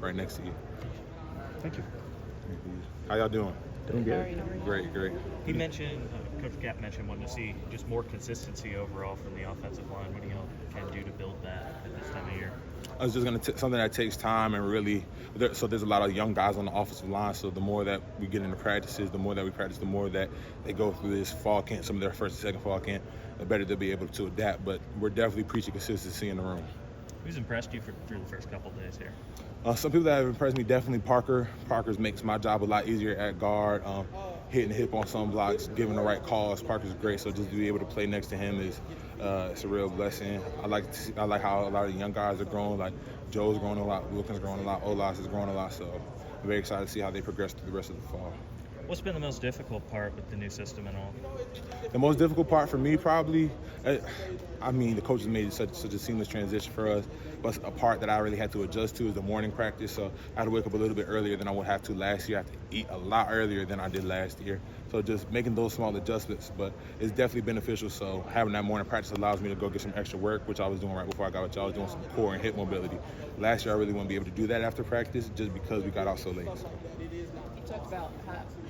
right next to you. Thank you. How y'all doing? Doing good. Great. He mentioned, Coach Cap mentioned wanting to see just more consistency overall from the offensive line. What do y'all kind of do to build that at this time of year? I was just going to something that takes time and really so there's a lot of young guys on the offensive line, so the more that we get into practices, the more that we practice, the more that they go through this fall camp, some of their first and second fall camp, the better they'll be able to adapt. But we're definitely preaching consistency in the room. Who's impressed you through the first couple of days here? Some people that have impressed me, definitely Parker. Parker's makes my job a lot easier at guard, hitting the hip on some blocks, giving the right calls. Parker's great, so just to be able to play next to him is it's a real blessing. I like how a lot of the young guys are growing. Like Joe's growing a lot, Wilkins growing a lot, Olas is growing a lot. So I'm very excited to see how they progress through the rest of the fall. What's been the most difficult part with the new system and all? The most difficult part for me probably, the coaches made such a seamless transition for us, but a part that I really had to adjust to is the morning practice. So I had to wake up a little bit earlier than I would have to last year. I have to eat a lot earlier than I did last year. So just making those small adjustments, but it's definitely beneficial. So having that morning practice allows me to go get some extra work, which I was doing right before I got with y'all. I was doing some core and hip mobility. Last year I really wouldn't be able to do that after practice just because we got out so late. You talked about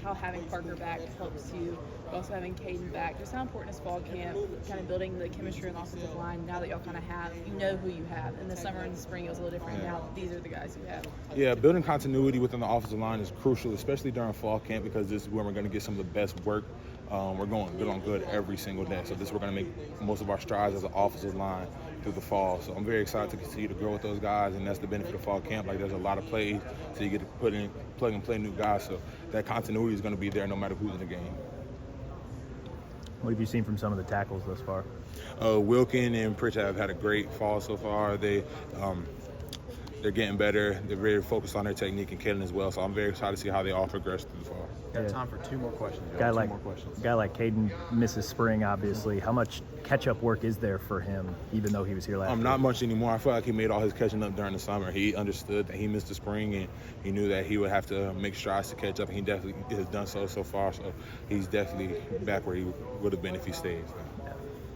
how having Parker back helps you, but also having Caden back. Just how important is fall camp, kind of building the chemistry on the offensive line now that y'all kind of have, you know who you have. In the summer and the spring it was a little different. Now these are the guys you have. Yeah, building continuity within the offensive line is crucial, especially during fall camp, because this is where we're going to get some of the best work. We're going good on good every single day. So we're going to make most of our strides as an offensive line through the fall. So I'm very excited to continue to grow with those guys, and that's the benefit of fall camp. Like there's a lot of plays, so you get to plug and play new guys. So that continuity is going to be there no matter who's in the game. What have you seen from some of the tackles thus far? Wilkin and Pritchard have had a great fall so far. They're getting better. They're very focused on their technique and killing as well. So I'm very excited to see how they all progress through the fall. Got time for two more questions. Guy like Caden misses spring, obviously. How much catch-up work is there for him, even though he was here last year? Not much anymore. I feel like he made all his catching up during the summer. He understood that he missed the spring, and he knew that he would have to make strides to catch up, and he definitely has done so far. So he's definitely back where he would have been if he stayed.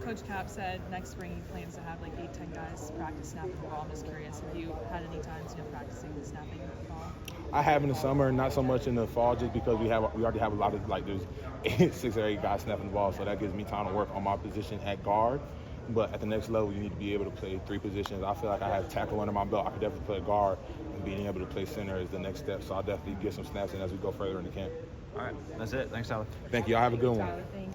Coach Cap said next spring he plans to have like 8-10 guys practice snapping the ball. I'm just curious, have you had any times practicing the snapping the ball? I have in the summer, not so much in the fall, just because we already have a lot of there's 6 or 8 guys snapping the ball, so that gives me time to work on my position at guard. But at the next level, you need to be able to play 3 positions. I feel like I have tackle under my belt. I could definitely play guard, and being able to play center is the next step. So I'll definitely get some snaps in as we go further into camp. All right, that's it. Thanks, Tyler. Thank you. Y'all have a good one. Tyler, thanks.